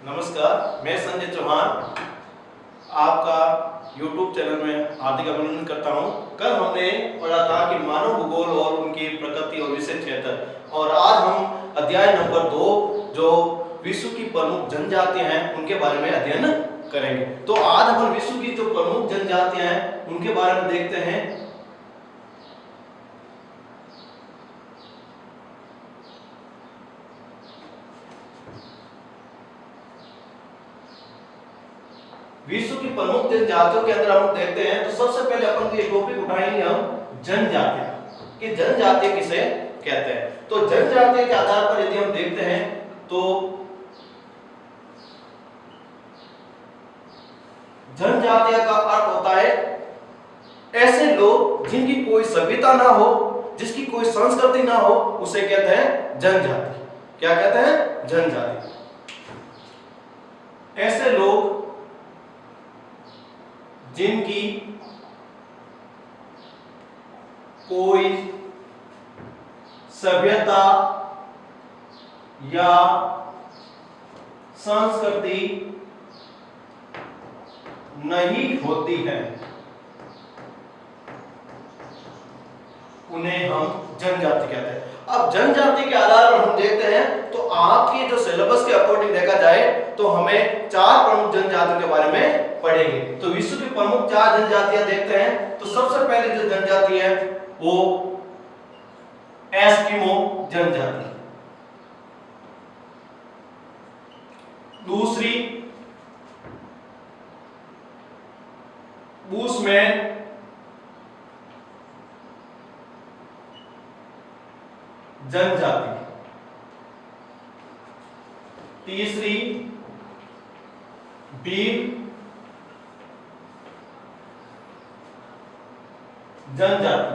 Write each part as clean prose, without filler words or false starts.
नमस्कार, मैं संजय चौहान आपका YouTube चैनल में हार्दिक अभिनंदन करता हूं। कल हमने पढ़ा था कि मानव भूगोल और उनकी प्रकृति और विशेष क्षेत्र, और आज हम अध्याय नंबर 2 जो विश्व की प्रमुख जनजातियां हैं उनके बारे में अध्ययन करेंगे। तो आज हम विश्व की जो प्रमुख जनजातियां हैं उनके बारे में देखते हैं। विश्व की प्रमुख जनजातियों के अंदर हम देखते हैं तो सबसे पहले अपन ये टॉपिक उठाएंगे हम जनजातियां, कि जनजाति किसे कहते हैं। तो जनजाति के आधार पर यदि हम देखते हैं तो जनजातियां का अर्थ होता है ऐसे लोग जिनकी कोई सभ्यता ना हो, जिसकी कोई संस्कृति ना हो, उसे कहते हैं जनजाति। क्या कहते हैं? जनजाति। ऐसे लोग जिनकी कोई सभ्यता या संस्कृति नहीं होती है, उन्हें हम जनजाति कहते हैं। अब जनजाति के आधार पर हम देखते हैं तो आपके जो सिलेबस के अकॉर्डिंग देखा जाए तो हमें 4 प्रमुख जनजातियों के बारे में पढ़ेंगे। तो विश्व की प्रमुख 4 जनजातियां देखते हैं। तो सबसे पहले जो जनजाति है वो एस्किमो जनजाति, दूसरी बुशमैन जनजाति, तीसरी बील जनजाति,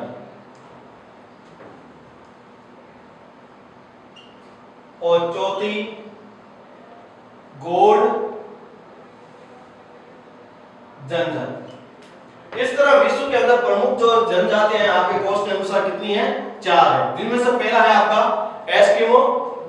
और चौथी गोंड जनजाति। इस तरह विश्व के अंदर प्रमुख जो जनजातियां हैं आपके कोर्स के अनुसार कितनी है? 4 है, जिनमें से पहला है आपका एस्किमो,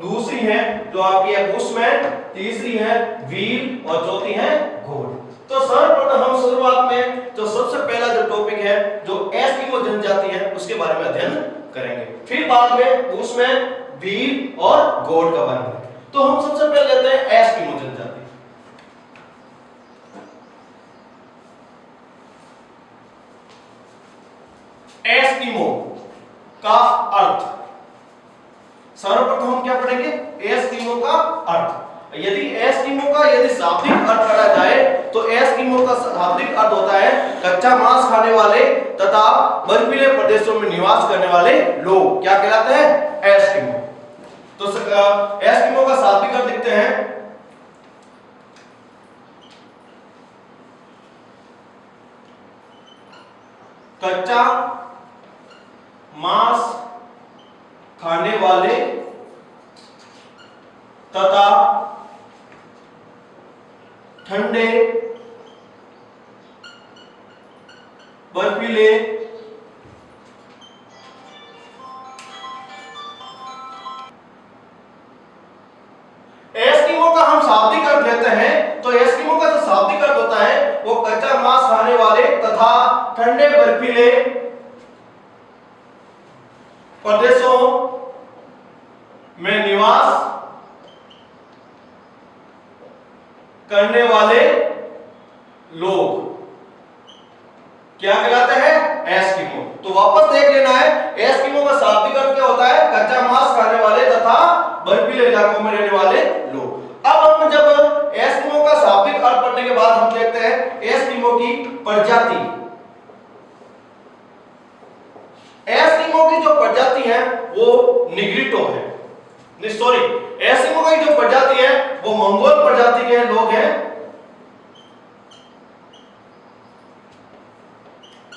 दूसरी है जो आपकी है बुशमैन, तीसरी है व्हील और चौथी है गोंड। तो सर्वप्रथम हम शुरुआत में जो सबसे पहला जो टॉपिक है जो एस्किमो जनजाति है उसके बारे में अध्ययन करेंगे, फिर बाद में बुशमैन, व्हील और गोंड का बारे में। तो हम सबसे पहले लेते हैं एस्किमो जनजाति। एस्किमो का अर्थ, सर्वप्रथम हम क्या पढ़ेंगे? एस्किमो का अर्थ। यदि शाब्दिक अर्थ पढ़ा जाए तो एस्किमो का शाब्दिक अर्थ होता है कच्चा मांस खाने वाले तथा बर्फीले प्रदेशों में निवास करने वाले लोग। क्या कहलाते हैं? एस्किमो। तो एस्किमो का शाब्दिक अर्थ लिखते हैं कच्चा मांस खाने वाले तथा ठंडे बर्फीले एस्किमो का हम शाब्दिक अर्थ लेते हैं तो एस्किमो का जो शाब्दिक अर्थ होता है वो कच्चा मांस खाने वाले तथा ठंडे बर्फीले प्रदेशों में निवास करने वाले लोग क्या कहलाते हैं? एस्किमो। तो वापस देख लेना है, एस्किमो का शाब्दिक अर्थ क्या होता है? कच्चा मांस खाने वाले तथा बर्फीले इलाकों में रहने वाले लोग। अब हम जब एस्किमो का शाब्दिक अर्थ पढ़ने के बाद हम देखते हैं एस्किमो की प्रजाति। एस्किमो की जो प्रजाति है वो निग्रिटो है, सॉरी, एस्किमो की जो प्रजाति है वो मंगोल प्रजाति के लोग हैं।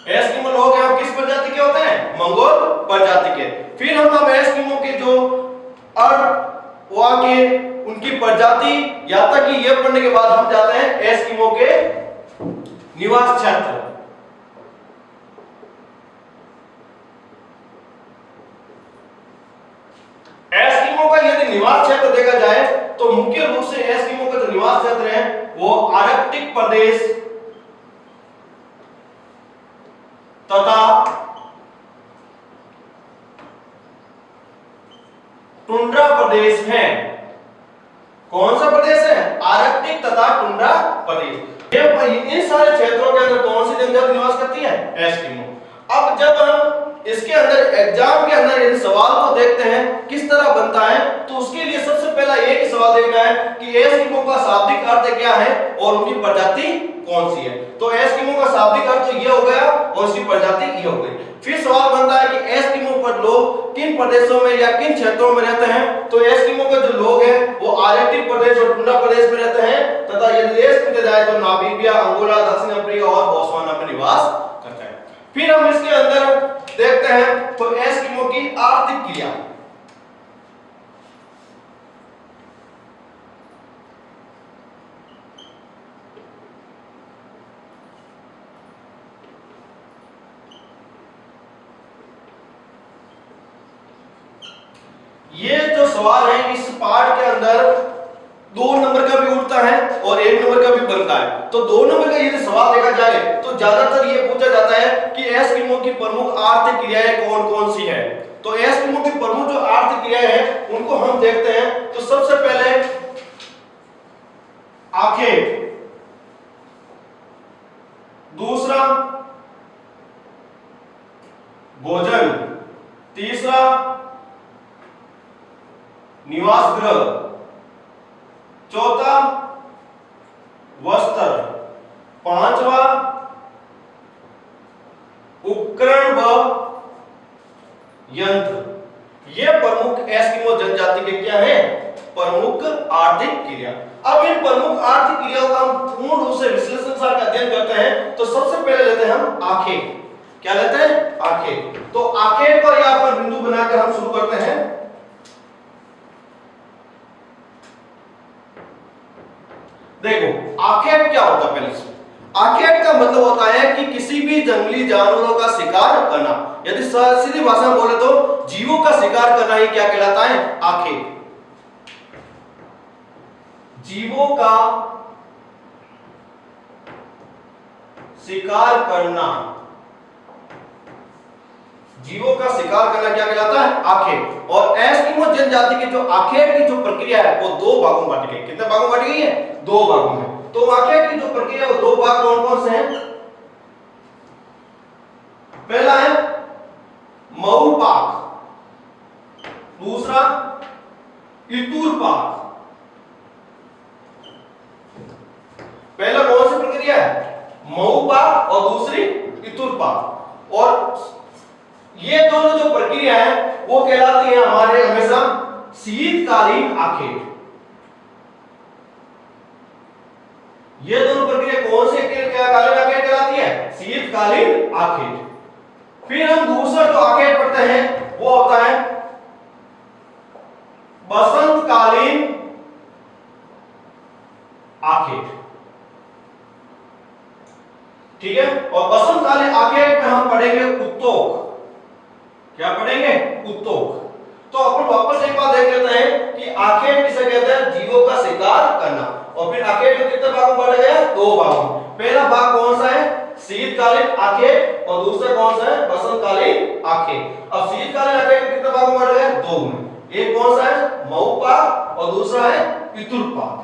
एस्किमो लोग हैं वो किस प्रजाति के होते हैं? मंगोल प्रजाति के। फिर हम एस्किमो के जो अर्थ वहां के उनकी प्रजाति या तक कि ये पढ़ने के बाद हम जाते हैं एस्किमो के निवास क्षेत्र। एस्किमो का यदि निवास क्षेत्र देखा जाए तो मुख्य रूप से एस्किमो का जो निवास क्षेत्र है वो आर्कटिक प्रदेश तथा टुंड्रा प्रदेश है। कौन सा प्रदेश है? आर्कटिक तथा टुंड्रा प्रदेश। इन सारे क्षेत्रों के अंदर कौन सी जनजाति निवास करती है? एस्किमो। अब जब हम इसके अंदर एग्जाम के अंदर यदि सवाल को देखते हैं किस तरह बनता है, तो उसके लिए सबसे पहला एक ही सवाल देखना है कि एस्किमो का शाब्दिक अर्थ क्या है और उनकी प्रजाति कौन सी है। तो एस्किमो का शाब्दिक अर्थ ये हो गया और उसकी प्रजाति ये हो गई। फिर सवाल बनता है कि एस्किमो पर लोग किन प्रदेशों में या किन क्षेत्रों में रहते हैं। तो एस्किमो के जो लोग हैं वो आर्कटिक प्रदेश और टुंड्रा प्रदेश में रहते हैं तथा यदि देश पूछा जाए तो नामीबिया, अंगोला, दक्षिण अफ्रीका और बोत्सवाना में निवास करते हैं। फिर हम इसके अंदर देखते हैं तो एस्किमो की आर्थिक क्रिया। ये जो सवाल है इस पार्ट के अंदर 2 नंबर का भी उठता है और 1 नंबर का भी बनता है। तो 2 नंबर का यदि सवाल देखा जाए तो ज्यादातर ये पूछा जाता है कि एस्किमो की प्रमुख आर्थिक क्रियाएं कौन-कौन सी है। तो एस्किमो की प्रमुख जो आर्थिक क्रियाएं हैं उनको हम देखते हैं। तो सबसे पहले आखेट, दूसरा भोजन, तीसरा निवास गृह, चौथा वस्त्र, पांचवा उपकरण व यंत्र। ये प्रमुख एस्किमो जनजाति के क्या है? प्रमुख आर्थिक क्रिया। अब इन प्रमुख आर्थिक क्रियाओं का हम पूर्ण रूप से विश्लेषण के साथ अध्ययन करते हैं। तो सबसे पहले लेते हैं हम आखेट। क्या लेते हैं? आखेट। तो आखेट पर यहां पर बिंदु बनाकर हम शुरू करते हैं। देखो आखेट क्या होता है? पहले से आखेट का मतलब होता है कि किसी भी जंगली जानवरों का शिकार करना। यदि सीधी भाषा में बोले तो जीवों का शिकार करना ही क्या कहलाता है? आखेट। जीवों का शिकार करना, जीवों का शिकार करना क्या कहलाता है? आखेट। और एस्किमो जनजाति की जो आखेट की जो प्रक्रिया है वो 2 भागों में बांटी गई। कितने भागों में बांटी गई है? 2 भागों में। तो आखेट की जो प्रक्रिया है वो 2 भाग कौन-कौन से हैं? पहला है मऊपाक, दूसरा इतुरपाक। पहला कौन सी प्रक्रिया है? मऊपाक और दूसरी इतुरपाक। और ये दोनों जो प्रक्रिया है वो कहलाती है हमारे हमेशा शीतकालीन आखेट। ये दोनों प्रक्रिया कौन से कालीन आखेट कहलाती है? शीतकालीन आखेट। फिर हम दूसरा जो आखेट पढ़ते हैं वो होता है बसंतकालीन आखेट। ठीक है। और बसंतकालीन आखेट में हम पढ़ेंगे उत्तोक। क्या पढ़ेंगे? उत्तोक। तो अपन वापस एक बात देख लेते हैं कि आखेट किसे कहते हैं? जीवों का शिकार करना। और फिर आखेट को कितने भागों में बांटा गया? 2 भागों में। पहला भाग कौन सा है? शीतकालीन आखेट। और दूसरा कौन सा है? बसंतकालीन आखेट। अब शीतकालीन आखेट को कितने भागों में बांटा गया? 2 में। एक कौन सा है? मऊपाक और दूसरा है इतुरपाक।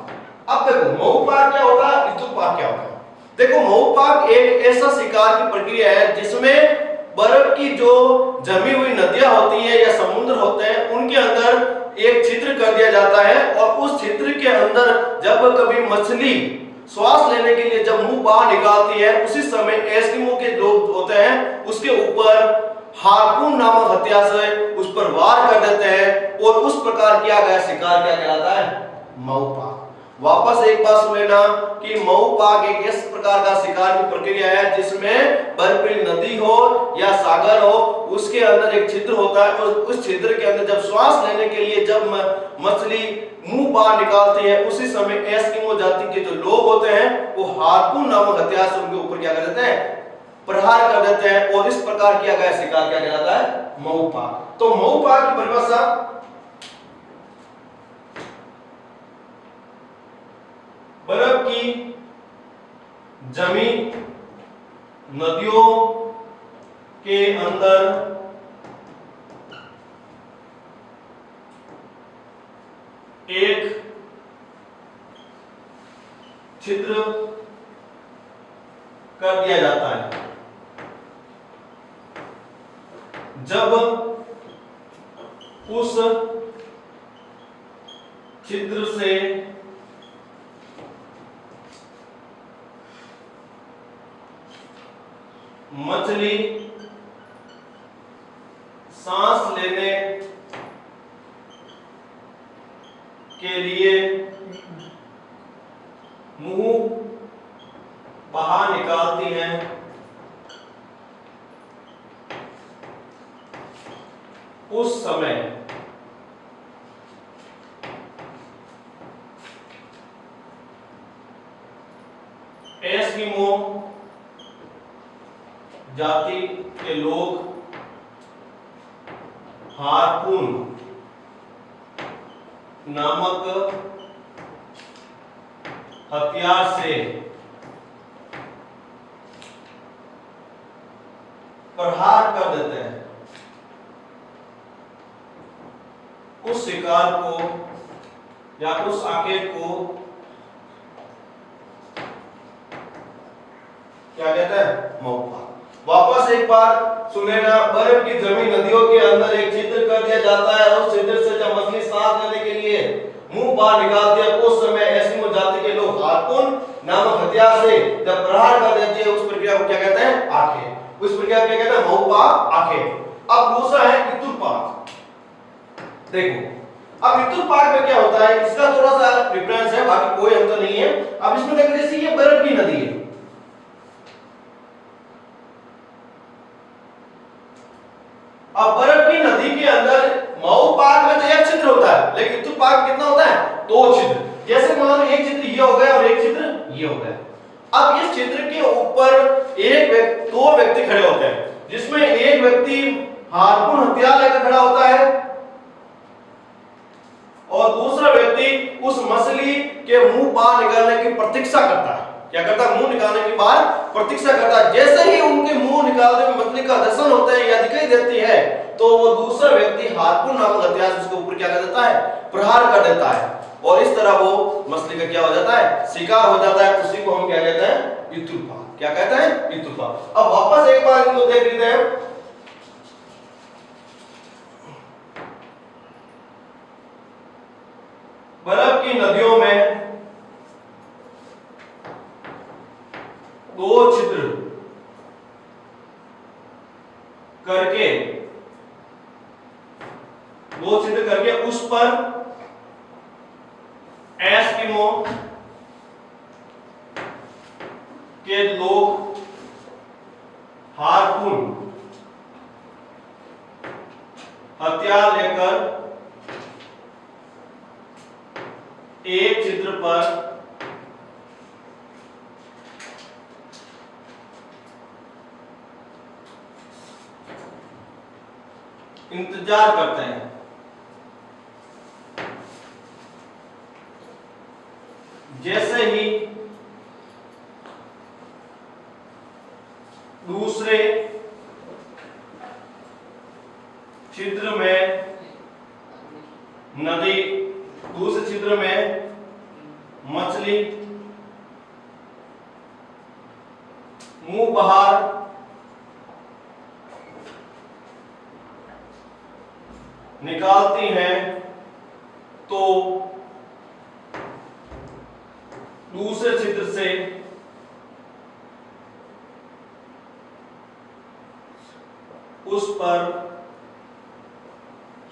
अब देखो मऊपाक क्या होता है, इतुरपाक क्या होता है। देखो मऊपाक एक ऐसा शिकार की प्रक्रिया है जिसमें बर्फ की जो जमी हुई नदियां होती हैं या समुद्र होते हैं उनके अंदर एक छिद्र कर दिया जाता है और उस छिद्र के अंदर जब कभी मछली श्वास लेने के लिए जब मुंह बाहर निकालती है उसी समय एस्किमो के लोग होते हैं उसके ऊपर हार्पून नामक हथियार से उस पर वार कर देते हैं और उस प्रकार किया गया शिकार क्या कहलाता है? मऊपाक। वापस एक बात सुन लेना कि मऊपाक एक इस प्रकार का शिकार की प्रक्रिया है जिसमें बर्फीली नदी हो या सागर हो उसके अंदर एक छिद्र होता है और उस छिद्र के अंदर जब श्वास लेने के लिए जब मछली मुंह बाहर निकालती है उसी समय एस्किमो जाति के जो लोग होते हैं वो हार्पून नामक हथियार से उनके ऊपर क्या कर देते हैं? प्रहार कर देते हैं और इस प्रकार किया गया शिकार क्या कहलाता है? मऊपाक। तो मऊपाक की परिभाषा की जमी नदियों के अंदर एक छिद्र कर दिया जाता है। जब उस छिद्र से मछली सांस लेने के लिए मुंह बाहर निकालती हैं, उस समय एस्किमो जाति के लोग हार्पून नामक हथियार से प्रहार कर देते हैं। उस शिकार को या उस आकेट को क्या कहते हैं? मौका। वापस एक बार सुन लेना, बर्फ की जमी नदियों के अंदर एक छिद्र कर दिया जाता है, उस छिद्र से जब मछली सांस लेने के लिए मुंह बाहर निकालती है, उस समय एस्किमो जाति के लोग हार्पून नामक हथियार से जब प्रहार कर देते हैं, उस प्रक्रिया को क्या कहते हैं? आखेट। उस प्रक्रिया को क्या कहते हैं? मौका आखेट। अब दूसरा है इतुरपाक। देखो अब इतुरपाक में क्या होता है, इसका थोड़ा सा डिफरेंस है, बाकी कोई अंतर नहीं है। अब इसमें देखो जैसे ये बर्फ की नदी है, अब बर्फ की नदी के अंदर मऊ पाक में तो एक छिद्र होता है, लेकिन इतुर पाक में कितना होता है? दो छिद्र। जैसे मान लो एक छिद्र ये हो गया और एक छिद्र ये हो गया। अब इस छिद्र के ऊपर दो व्यक्ति खड़े होते हैं, जिसमें एक व्यक्ति हार्पून हथियार लेकर खड़ा होता है और दूसरा व्यक्ति उस मछली के मुंह बाहर निकालने की प्रतीक्षा करता है। क्या करता है? मुंह निकालने के बाद प्रतीक्षा करता है। जैसे ही उनके मुंह निकालने में मछली का दर्शन होता है या दिखाई देती है, तो वो दूसरा व्यक्ति हार्पून नामक हथियार से उसके ऊपर क्या कर देता है? प्रहार कर देता है, और इस तरह वो मछली का क्या हो जाता है? शिकार हो जाता है। उसी को हम क्या कहते हैं? इतुरपाक। क्या कहते हैं? इतुरपाक। अब वापस एक बार इनको देख लेते हैं। बर्फ की नदियों में दो छिद्र करके उस पर एस्किमो के लोग हार्पून हथियार लेकर एक छिद्र पर इंतजार करते हैं। जैसे ही दूसरे छिद्र में मछली मुंह बाहर निकालती हैं, तो दूसरे छिद्र से उस पर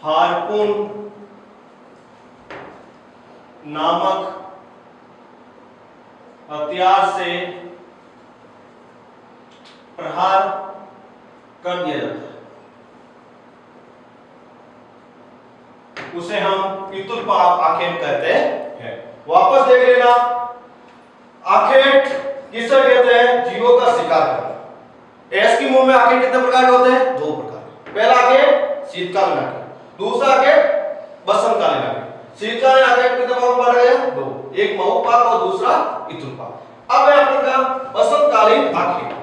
हार्पून नामक हथियार से प्रहार कर दिया जाता है। उसे हम इतुरपाक आखेट कहते हैं। वापस देख लेना, आखेट किसे कहते हैं? जीवों का शिकार करना। एस्किमो में आखेट कितने प्रकार के होते हैं? दो प्रकार। पहला आखेट शीतकालीन आखेट, दूसरा आखेट वसंतकालीन आखेट। शीतकालीन आखेट कितने भाग में बांटा गया? दो। एक महू पाक और दूसरा इतुल पाक। अब है अपने का बसंतकालीन आखेट।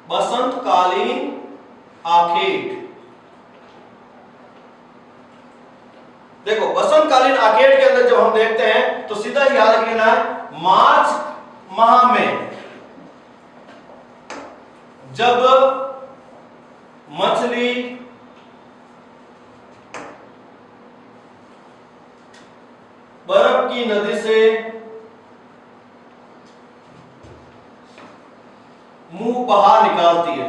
बसंतकालीन आखेट, देखो बसंतकालीन आखेट के अंदर जब हम देखते हैं तो सीधा याद रख लेना है मार्च माह में जब मछली बर्फ की नदी से मुंह बाहर निकालती है,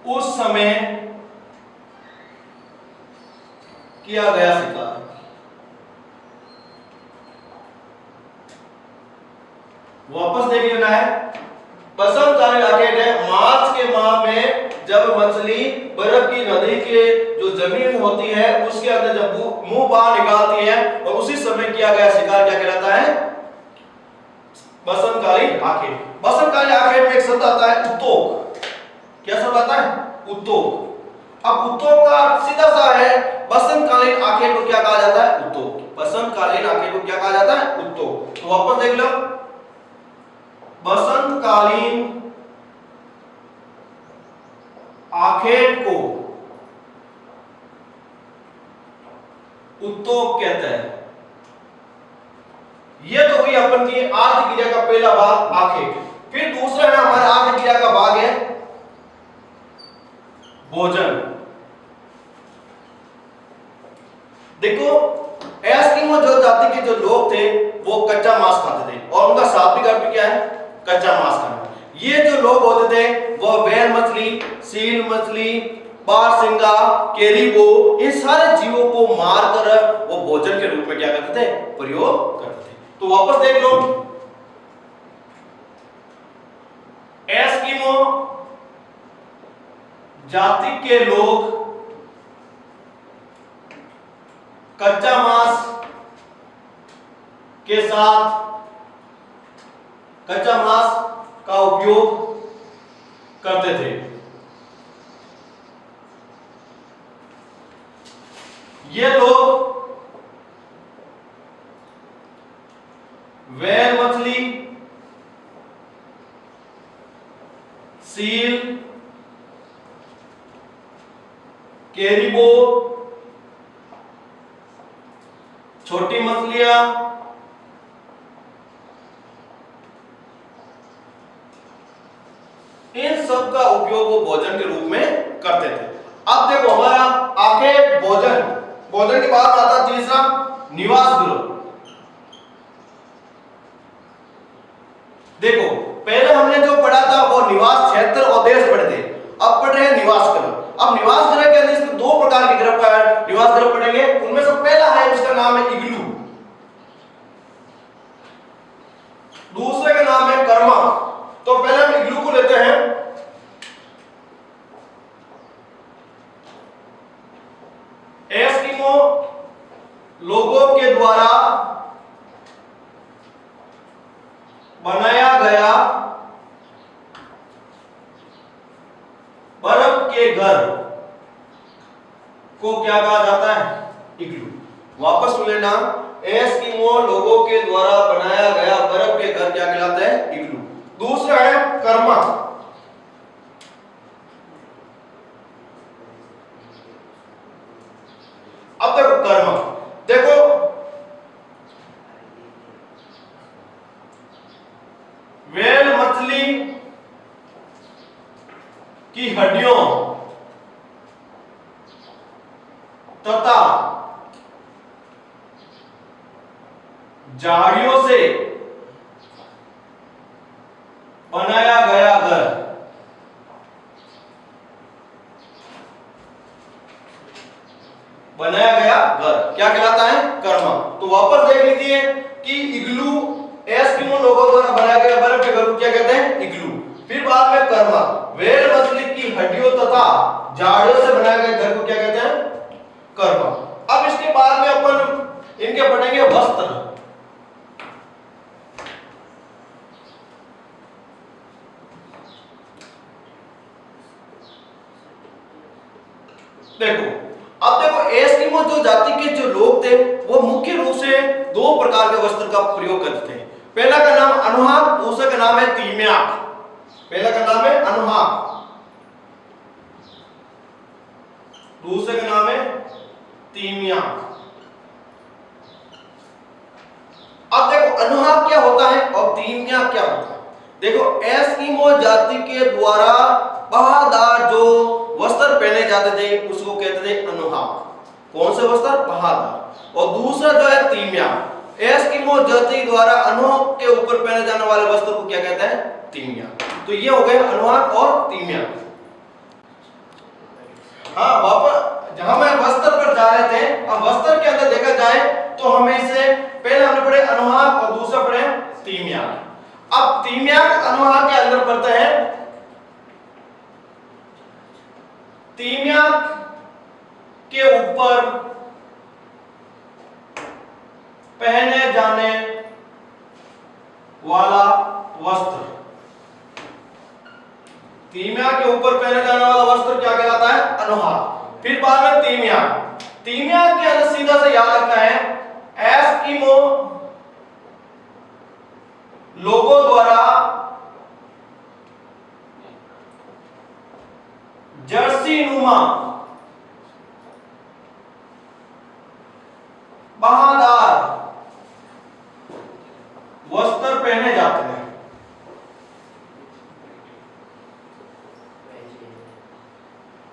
उस समय किया गया शिकार। वापस देख लेना है, बसंतकालीन आखेट है मार्च के माह में जब मछली बर्फ की नदी के जो जमीन होती है उसके अंदर जब मुंह बाहर निकालती है और उसी समय किया गया शिकार क्या कहलाता है? बसंतकालीन आखेट। बसंतकालीन आखेट में एक शब्द आता है उत्तोक। क्या शब्द आता है? उत्तोक। अब उत्तोक का सीधा सा है बसंतकालीन आखेट को क्या कहा जाता है? उत्तोक। बसंतकालीन आखेट को क्या कहा जाता है? उत्तोक। तो वापस देख लो, बसंतकालीन आखेट को उत्तोक कहते हैं। यह तो हुई अपन की आर्ध क्रिया का पहला भाग आखेट। फिर दूसरा है हमारे आर्ध क्रिया का भाग है भोजन। देखो एस्किमो जो जाति के जो लोग थे वो कच्चा मांस खाते थे और उनका शाब्दिक अर्थ क्या है? कच्चा मांस खाना। ये जो लोग होते थे वो व्हेल मछली, सील मछली, बारसिंगा, केरीबो, इन सारे जीवों को मारकर वो भोजन के रूप में क्या करते थे? प्रयोग करते थे। तो वापस देख लो, एस्किमो जाति के लोग कच्चा मांस के साथ कच्चा मांस का उपयोग करते थे। ये लोग व्हेल मछली, सील, केरीबो, छोटी मछलियां, इन सब का उपयोग वो भोजन के रूप में करते थे। अब देखो हमारा आखेट भोजन, भोजन के बाद आता तीसरा निवास गृह। देखो पहले हमने जो पढ़ा था वो निवास क्षेत्र और देश पढ़े थे, अब पढ़ रहे हैं निवास गृह। अब निवास गृह के अंदर इसमें दो प्रकार के गृह निवास गृह पढ़ेंगे। उनमें से पहला है उसका नाम है इग्लू, दूसरे का नाम है कर्मा। तो पहले हम इग्लू को लेते हैं। एस्किमो लोगों के द्वारा बनाया गया बर्फ के घर को क्या कहा जाता है? इग्लू। वापस सुन लेना, एस्किमो लोगों के द्वारा बनाया गया बर्फ के घर क्या कहलाता है? इग्लू। दूसरा है कर्मा। अब देखो कर्मा, देखो व्हेल मछली की हड्डियों तथा जाड़ियों से बनाया गया घर क्या कहलाता है? कर्मा। तो वापस देख लीजिए कि इग्लू एस्किमो लोगों द्वारा बनाया गया बर्फ के घर को क्या कहते हैं? इग्लू। फिर बाद में कर्मा, व्हेल मछली की हड्डियों तथा जाड़ियों से बनाया गया देखो, अब देखो एस्किमो जो जाति के जो लोग थे वो मुख्य रूप से दो प्रकार के वस्त्र का प्रयोग करते थे। पहला का नाम अनुहाक, दूसरा का नाम है तीम्याक। पहला का नाम है अनुहाक, दूसरे का नाम है तीम्याक। अब देखो अनुहाक क्या होता है और तीम्याक क्या होता है। देखो एस्किमो जाति के द्वारा बहादार जो वस्त्र पहने जाते थे उसको कहते थे अनुहाक। कौन से वस्त्र? बहादार। और दूसरा जो है तीम्याक, एस्किमो जाति द्वारा अनुहाक के ऊपर पहने जाने वाले वस्त्र को क्या कहते हैं? तीम्याक। तो ये हो गए अनुहाक और तीम्याक। हाँ, वापस जहां मैं वस्त्र पर जा रहे थे, अब वस्त्र के अंदर देखा जाए तो हमें इसे पहले हमने पढ़े अनुहाक और दूसरा पढ़े तीम्याक। अब तीम्याक अनुहाक के अंदर पढ़ते हैं। तीम्याक के ऊपर पहने जाने वाला वस्त्र, तीम्याक के ऊपर पहने जाने वाला वस्त्र क्या कहलाता है? अनुहाक। फिर बाद में तीम्याक। तीम्याक के अंदर सीधा से याद रखना है एस्किमो लोगों द्वारा जर्सी नुमा बहादार वस्त्र पहने जाते हैं।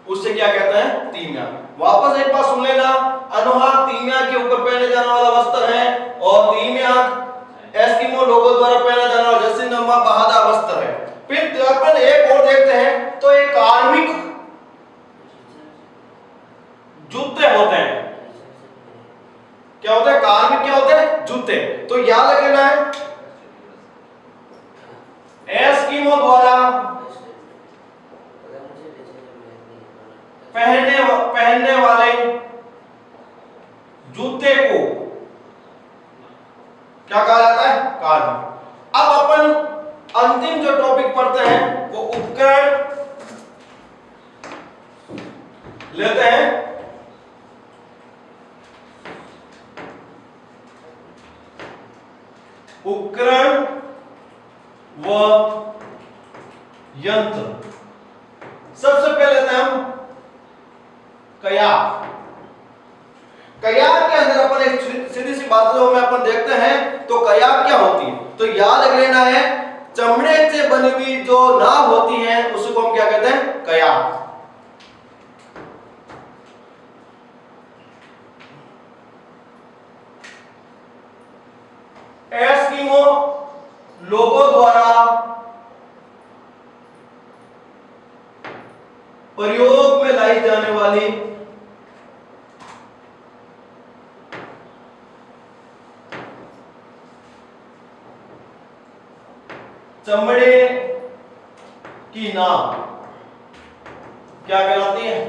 उससे क्या कहते हैं? तीम्याक। वापस एक बार सुन लेना, अनुहाक तीम्याक के ऊपर पहने जाने वाला वस्त्र है और तीम्याक एस्किमो लोगों द्वारा पहना जाने वाला जर्सी नुमा बहादार वस्त्र है। फिर अपन एक और देखते हैं तो एक कार्मिक जूते होते हैं। क्या होते हैं? कार्मिक क्या होते हैं? जूते। तो याद रख लेना है एस्किमो द्वारा पहनने वाले जूते को क्या कहा जाता है? कार्मिक। अब अपन अंतिम जो टॉपिक पढ़ते हैं वो उपकरण लेते हैं। उपकरण व यंत्र। सबसे पहले लेते हैं हम कयाक। कयाक के अंदर अपन एक सीधी सी बातों में अपन देखते हैं तो कयाक क्या होती है? तो याद रख लेना है चमड़े से बनी हुई जो नाव होती है उसको हम क्या कहते हैं? कयाक। एस्किमो लोगों द्वारा प्रयोग में लाई जाने वाली चमड़े की नाव क्या कहलाती है?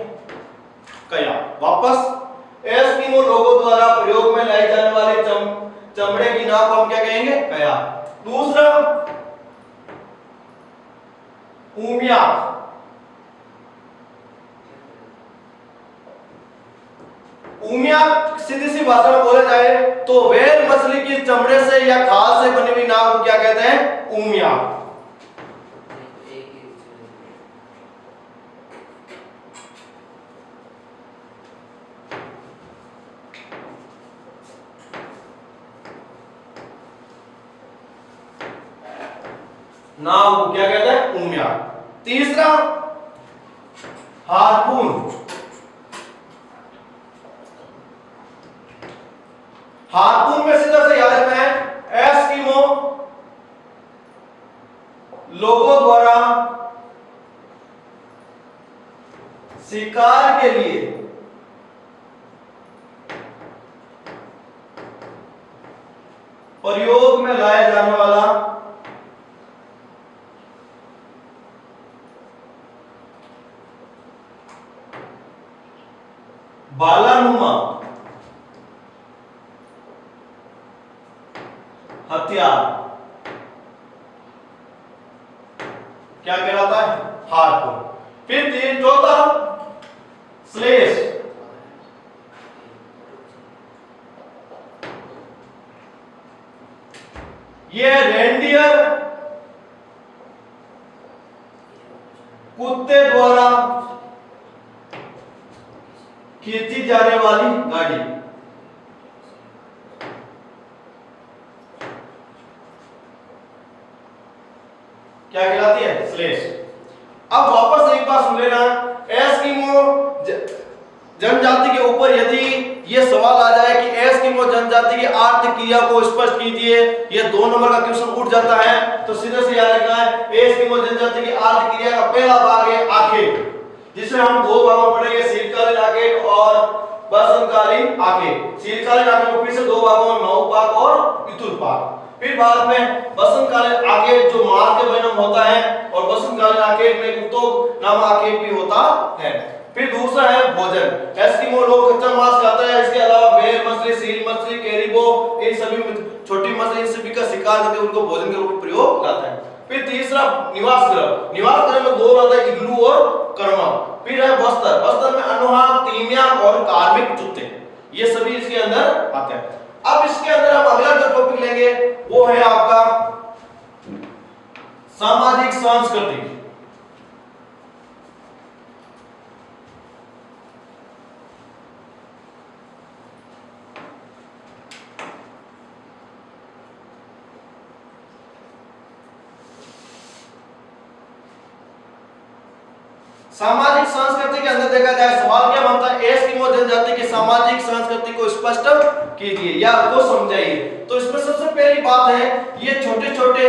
कयाक। वापस एस्किमो लोगों द्वारा प्रयोग में लाई जाने वाली चमड़े की नाव को हम क्या कहेंगे? कयाक। दूसरा ऊमियाक। ऊमियाक सीधी सी भाषा में बोला जाए तो व्हेल मछली की चमड़े से या खाल से बनी हुई नाव को क्या कहते हैं? ऊमियाक। नाव को क्या कहते हैं? ऊमियाक। तीसरा हार्पून। हार्पून में सीधा से याद रखना है एस्किमो लोगों द्वारा शिकार के लिए प्रयोग में लाया जाने वाला बालानुमा हथियार क्या कहलाता है? हार्पून। फिर चौथा स्लेश। ये रेंडियर कुत्ते द्वारा खींची जाने वाली गाड़ी। क्या कहलाती है? स्लेज। अब वापस एक बात सुन लेना, एस्किमो जनजाति के ऊपर यदि ये सवाल आ जाए कि एस्किमो जनजाति की आर्थिक क्रिया को स्पष्ट कीजिए, ये 2 नंबर का क्वेश्चन उठ जाता है, तो सीधे से याद रखना है एस्किमो जनजाति की आर्थिक क्रिया का पहला भाग है आंखें, जिसे हम 2 भागों में पढ़ेंगे, शीतकालीन आंखें और वसंतकालीन आंखें। शीतकालीन आंखें को फिर से 2 भागों में मऊपाक और पितुरपाक। फिर बाद में वसंतकालीन आंखें जो मार्च के महीने में होता है, और वसंतकालीन आंखें में उत्तोक नामक आंखें भी होता है। फिर दूसरा है भोजन। एस्किमो लोग कच्चा मांस खाते हैं, इसके अलावा व्हेल मछली, सील मछली, कैरिबो, इन सभी छोटी मछली, इन सभी का शिकार करके उनको भोजन के रूप में प्रयोग करते हैं। फिर तीसरा निवास गृह। निवास गृह में 2 रहता है, इग्लू और कर्मक। फिर है बस्तर। बस्तर में अनोहा, तीमिया और कार्मिक जूते, ये सभी इसके अंदर आते हैं। अब इसके अंदर हम अगला जो टॉपिक लेंगे वो है आपका सामाजिक सांस्कृतिक। सामाजिक संस्कृति के अंदर देखा जाए, सवाल क्या बनता है, एस्किमो जनजाति की सामाजिक संस्कृति को स्पष्ट कीजिए या उसको समझाइए। तो इसमें सबसे पहली बात है, ये छोटे छोटे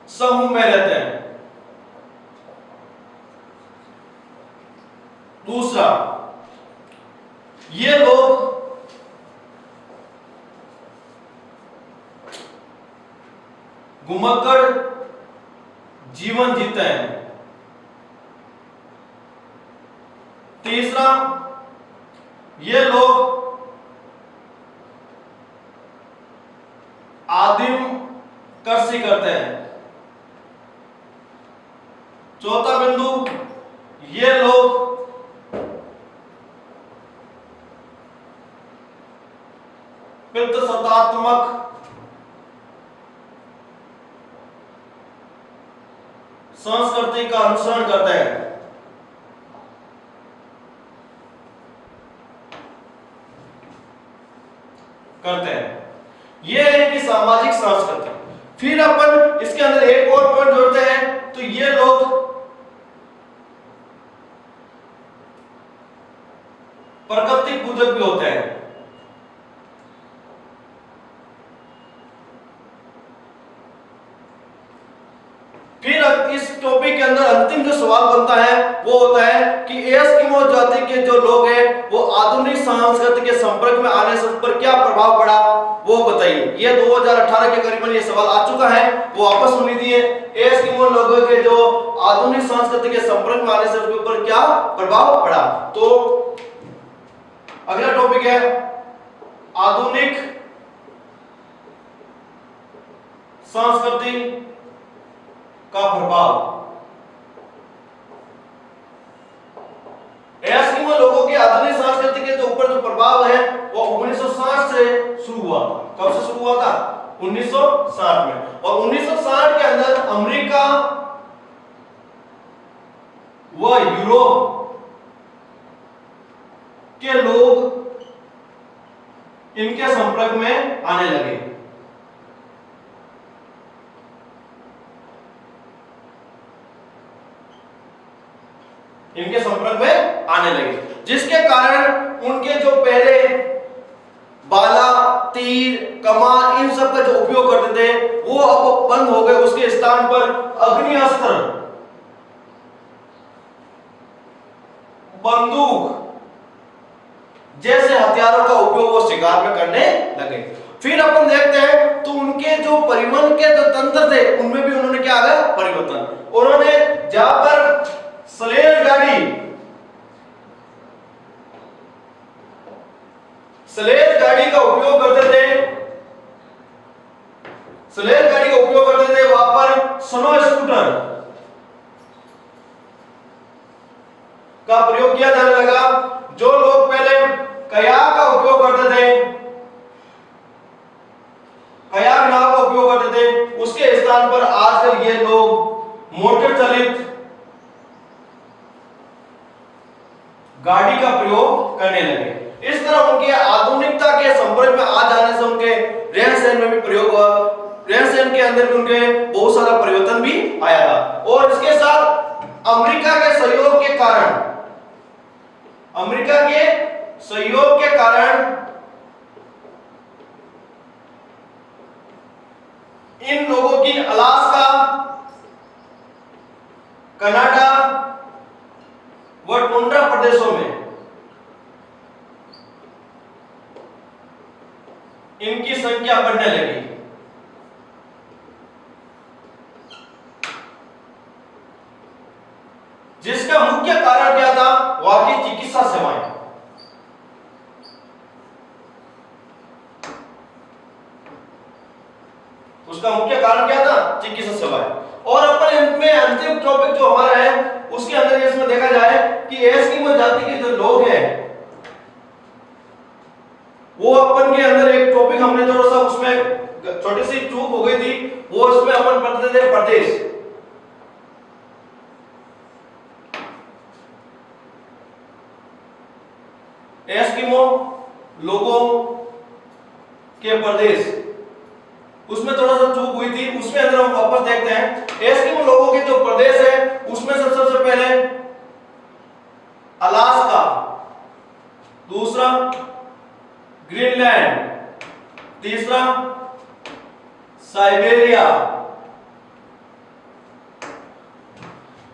समूह में रहते हैं। दूसरा, ये लोग घुमक्कड़ जीवन जीते हैं। तीसरा, ये लोग आदिम कृषि करते हैं। चौथा बिंदु, ये लोग पितृसत्तात्मक संस्कृति का अनुसरण करते हैं। ये है इनकी सामाजिक संस्कृति। फिर अपन इसके अंदर एक और पॉइंट जोड़ते हैं, तो ये लोग प्राकृतिक पूजक भी होते हैं। फिर इस टॉपिक के अंदर अंतिम जो सवाल बनता है वो होता है कि एस्किमो जाति के जो लोग हैं वो आधुनिक संस्कृति के संपर्क में आने से उस पर क्या प्रभाव पड़ा वो बताइए। ये 2018 के करीबन ये सवाल आ चुका है, वो वापस सुन लीजिए। एस्किमो लोगों के जो आधुनिक संस्कृति के संपर्क में आने से उसके ऊपर क्या प्रभाव पड़ा। तो अगला टॉपिक है आधुनिक संस्कृति का प्रभाव। एस्किमो लोगों की आधुनिक संस्कृति के ऊपर जो प्रभाव है वो 1960 से शुरू हुआ था। कब से शुरू हुआ था? 1960 में। और 1960 के अंदर अमेरिका व यूरोप के लोग इनके संपर्क में आने लगे। इनके संपर्क में आने लगे, जिसके कारण उनके जो पहले बाला, तीर, कमान इन सब का जो उपयोग करते थे वो अब बंद हो गए। उसके स्थान पर अग्निअस्त्र, बंदूक जैसे हथियारों का उपयोग वो शिकार में करने लगे। फिर अपन देखते हैं तो उनके जो परिवहन के जो तंत्र थे उनमें भी उन्होंने क्या आया परिवर्तन। उन्होंने जहां पर स्लेज गाड़ी का उपयोग करते थे, वहां पर स्नो स्कूटर का प्रयोग किया जाने लगा। जो लोग पहले कयाक का उपयोग करते थे गाड़ी का प्रयोग करने लगे। इस तरह उनके आधुनिकता के संपर्क में आ जाने से उनके रहन सहन में भी प्रयोग हुआ, रहन सहन के अंदर भी उनके बहुत सारा परिवर्तन भी आया था। और इसके साथ अमेरिका के सहयोग के कारण, अमेरिका के सहयोग के कारण इन लोगों की अलास्का, कनाडा व टुंड्रा प्रदेशों में इनकी संख्या बढ़ने लगी। जिसका मुख्य कारण क्या था? वहां की चिकित्सा सेवाएं। उसका मुख्य कारण क्या था? चिकित्सा सेवाएं। और अपन में अंतिम टॉपिक जो हमारा है उसके अंदर इसमें देखा जाए कि एस्किमो जाति के जो लोग हैं वो अपन के अंदर एक टॉपिक हमने थोड़ा सा उसमें छोटी सी चूक हो गई थी, वो उसमें अपन पढ़ते थे प्रदेश। एस्किमो लोगों के प्रदेश, उसमें थोड़ा सा चूक हुई थी, उसमें अंदर हम वापस देखते हैं। एस्किमो लोगों के जो प्रदेश है उसमें सबसे पहले अलास्का, दूसरा ग्रीनलैंड, तीसरा साइबेरिया,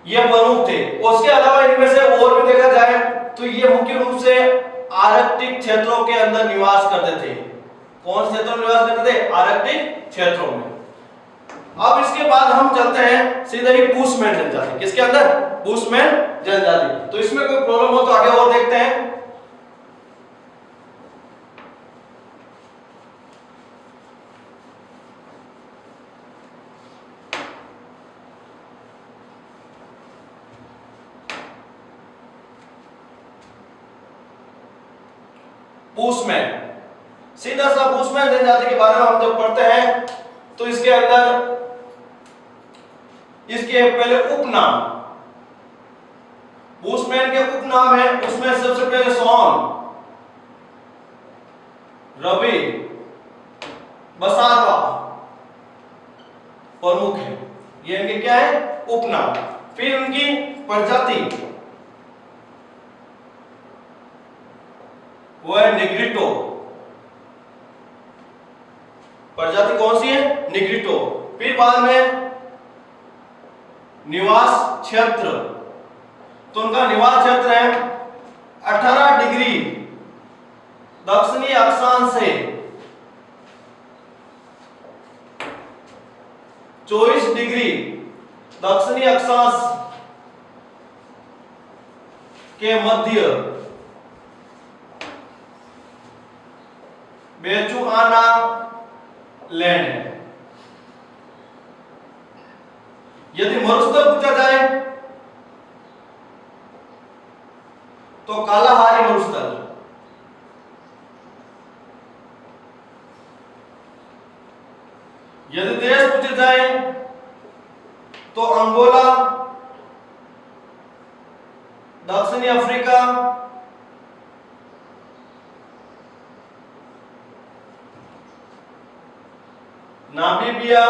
ये प्रमुख थे। उसके अलावा इनमें से और भी देखा जाए तो ये मुख्य रूप से आर्कटिक क्षेत्रों के अंदर निवास करते थे। कौन से क्षेत्रों में निवास करते थे? आर्कटिक क्षेत्रों में। अब इसके बाद हम चलते हैं सीधा ही बुशमैन जनजाति। किसके अंदर? बुशमैन जनजाति। तो इसमें कोई प्रॉब्लम हो तो आगे और देखते हैं। बुशमैन, सीधा सा बुशमैन जनजाति के बारे में हम जब पढ़ते हैं तो इसके अंदर इसके पहले उपनाम, बुशमैन के उपनाम है, उसमें सबसे पहले सॉन, रवि, बसारवा प्रमुख है। ये इनके क्या है? उपनाम। फिर उनकी प्रजाति वो है निग्रिटो। प्रजाति कौन सी है? निग्रिटो। फिर बाद में निवास क्षेत्र, तो उनका निवास क्षेत्र है 18 डिग्री दक्षिणी अक्षांश से 24 डिग्री दक्षिणी अक्षांश के मध्य बेचुआना लैंड है। यदि मरुस्थल पूछा जाए तो कालाहारी मरुस्थल, यदि देश पूछे जाए तो अंगोला, दक्षिणी अफ्रीका, नामीबिया,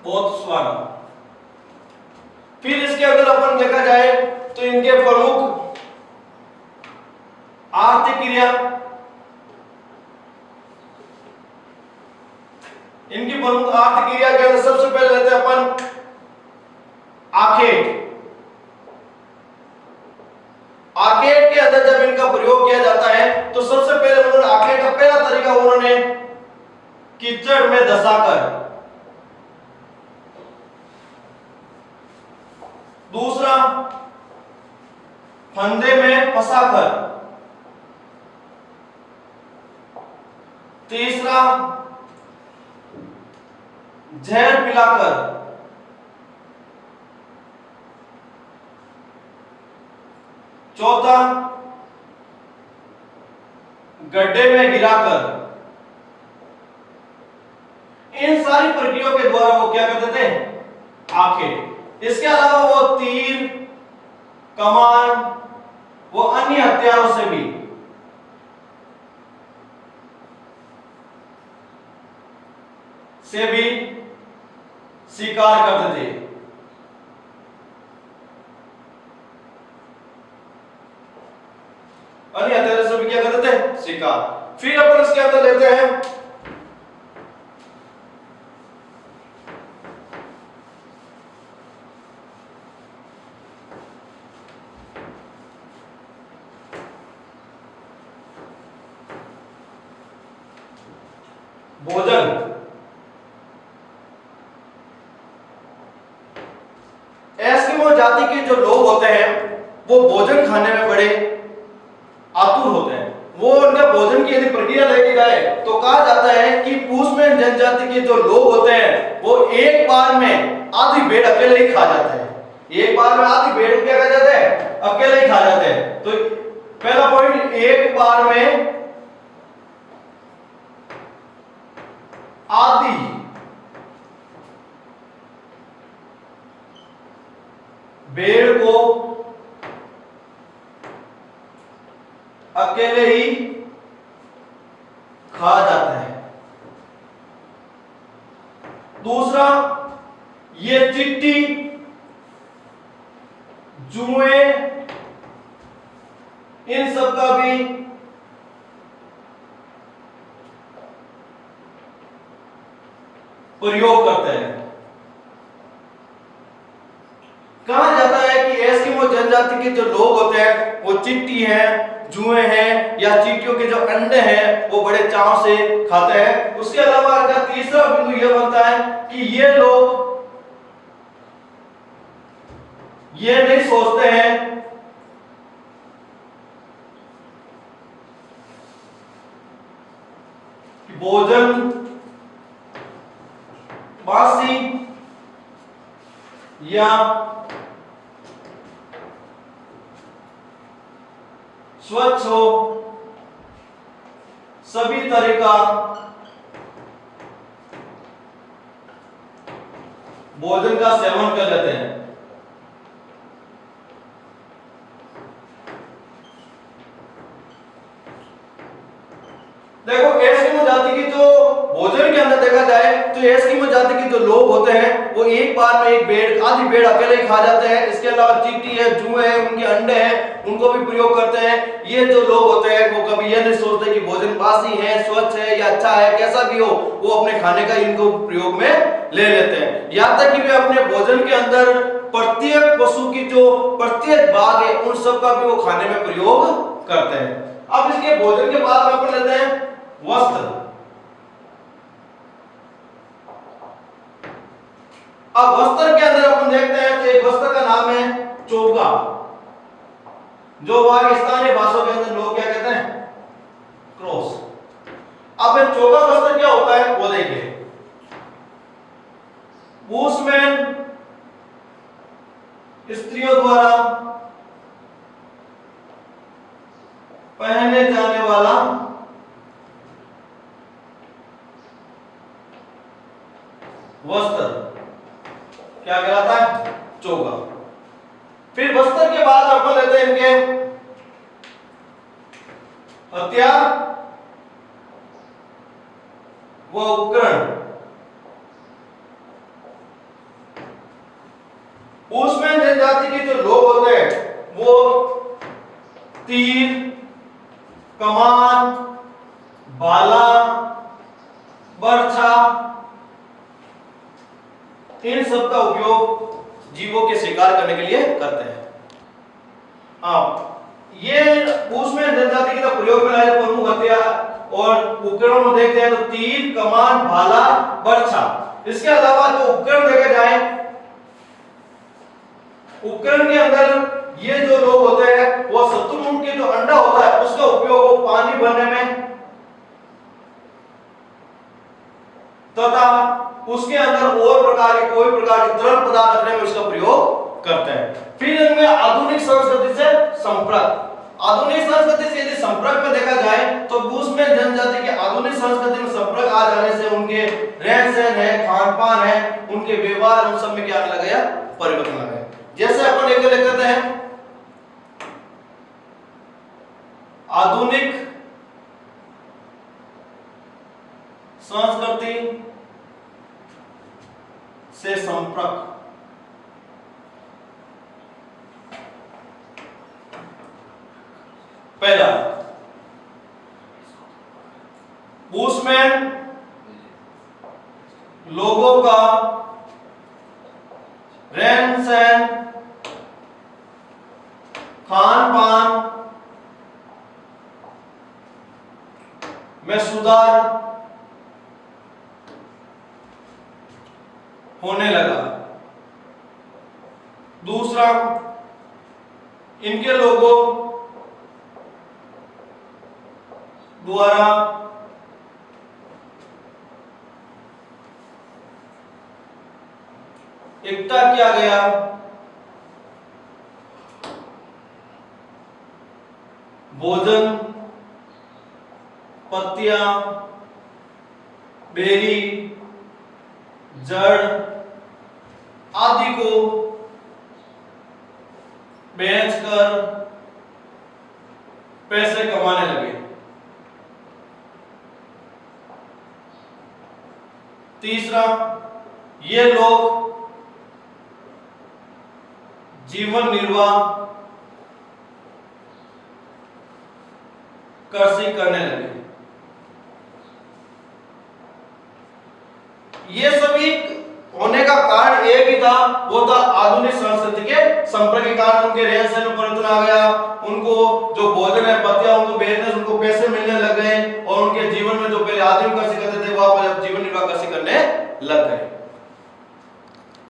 बोत्सवाना। फिर इसके अगर अपन देखा जाए तो इनके प्रमुख आर्थिक क्रिया, इनकी प्रमुख आर्थिक क्रिया के अंदर सबसे पहले लेते हैं अपन आखेट। आखेट के अंदर जब इनका प्रयोग किया जाता है तो सबसे पहले उन्होंने आखेट का पहला तरीका उन्होंने कीचड़ में धंसाकर, दूसरा फंदे में फंसाकर, तीसरा जहर पिलाकर, चौथा गड्ढे में गिराकर। इन सारी प्रक्रियाओं के द्वारा वो क्या करते थे? आंखें। इसके अलावा वो तीर, कमान, वो अन्य हथियारों से भी शिकार करते थे। अन्य हथियारों से भी क्या करते थे? शिकार। फिर अपन इसके अंदर लेते हैं भोजन। एस्किमो जाति के जो लोग होते हैं वो भोजन खाने में बड़े आतुर होते हैं। वो उनके भोजन की यदि प्रक्रिया लेके जाए तो कहा जाता है कि बुशमैन जनजाति के जो लोग होते हैं वो एक बार में आधी भेड़ अकेले ही खा जाते हैं। एक बार में आधी भेड़ क्या कर जाते हैं? अकेले ही खा जाते हैं। तो पहला पॉइंट, एक बार में आधी भेड़ को अकेले ही खा जाता है। दूसरा, ये चिट्टी, जुए, इन सब का भी प्रयोग करते हैं। कहा जाता है कि एस्किमो जनजाति के जो लोग होते हैं वो चिट्टी हैं, जुए हैं या चींटियों के जो अंडे हैं वो बड़े चाव से खाते हैं। उसके अलावा अगर तीसरा बिंदु यह बनता है कि ये लोग ये नहीं सोचते हैं कि भोजन बासी या स्वच्छ हो, सभी तरह का भोजन का सेवन कर लेते हैं। देखो एस्किमो जाति की जो भोजन के अंदर देखा जाए तो एस्किमो जाति के जो लोग होते हैं वो एक बार में एक भेड़, आधी भेड़ अकेले ही खा जाते हैं। इसके अलावा चींटी है, जुए हैं, उनके अंडे हैं, उनको भी प्रयोग करते हैं। ये जो लोग होते हैं वो कभी ये नहीं सोचते कि भोजन बासी है, स्वच्छ है या अच्छा है, कैसा भी हो, वो अपने खाने का इनको प्रयोग में ले लेते हैं। यहाँ तक कि वे अपने भोजन के अंदर प्रत्येक पशु की जो प्रत्येक भाग है उन सब का भी वो खाने में प्रयोग करते हैं। अब इसके भोजन के बाद में अपन लेते हैं वस्त्र। अब वस्त्र के अंदर अपन देखते हैं तो एक वस्त्र का नाम है चोगा, जो वहां स्थानीय भाषाओं के अंदर लोग क्या कहते हैं? क्रॉस। अब ये चोगा वस्त्र क्या होता है वो देखिए। बुशमैन स्त्रियों द्वारा पहने जाने वाला वस्त्र क्या कहलाता है? चोगा। फिर वस्त्र के बाद अपन लेते हैं इनके हथियार व उपकरण। बुशमैन जनजाति के जो लोग होते हैं वो तीर, कमान, भाला, बर्छा, इन सब का उपयोग जीवों के शिकार करने के लिए करते हैं। ये बुशमैन जनजाति के तो प्रयोग में लाए प्रमुख हथियार और उपकरण में देखते हैं तो तीर, कमान, भाला, बर्छा। इसके अलावा जो उपकरण देखे जाए, उपकरण के अंदर ये जो लोग होते हैं वो शत्रुमुख के जो अंडा होता है उसका उपयोग वो पानी भरने में तथा उसके अंदर और प्रकार के कोई प्रकार के तरल पदार्थ रखने में उसका प्रयोग करते हैं। फिर इनमें आधुनिक संस्कृति से संपर्क। आधुनिक संस्कृति से यदि संपर्क में देखा जाए तो बुशमैन जनजाति के आधुनिक संस्कृति में संपर्क आ जाने से उनके रहन सहन है, खान पान है, उनके व्यवहार, उन सब में क्या लग गया, परिवर्तन आ गया। जैसे अपन एक लेते हैं आधुनिक संस्कृति से संपर्क। पहला, बुशमैन लोगों का रहन सहन, खान पान में सुधार होने लगा। दूसरा, इनके लोगों द्वारा एकता किया गया भोजन, पत्तियां, बेरी, जड़ आदि को बेचकर पैसे कमाने लगे। तीसरा, ये लोग जीवन निर्वाह कृषि करने लगे। ये सभी होने का कारण एक ही था, वो था आधुनिक संस्कृति के संपर्क के कारण उनके रहन सहन में परिवर्तन आ गया। उनको जो भोजन है, पत्तियां, उनको बेचने से उनको पैसे मिलने लग गए।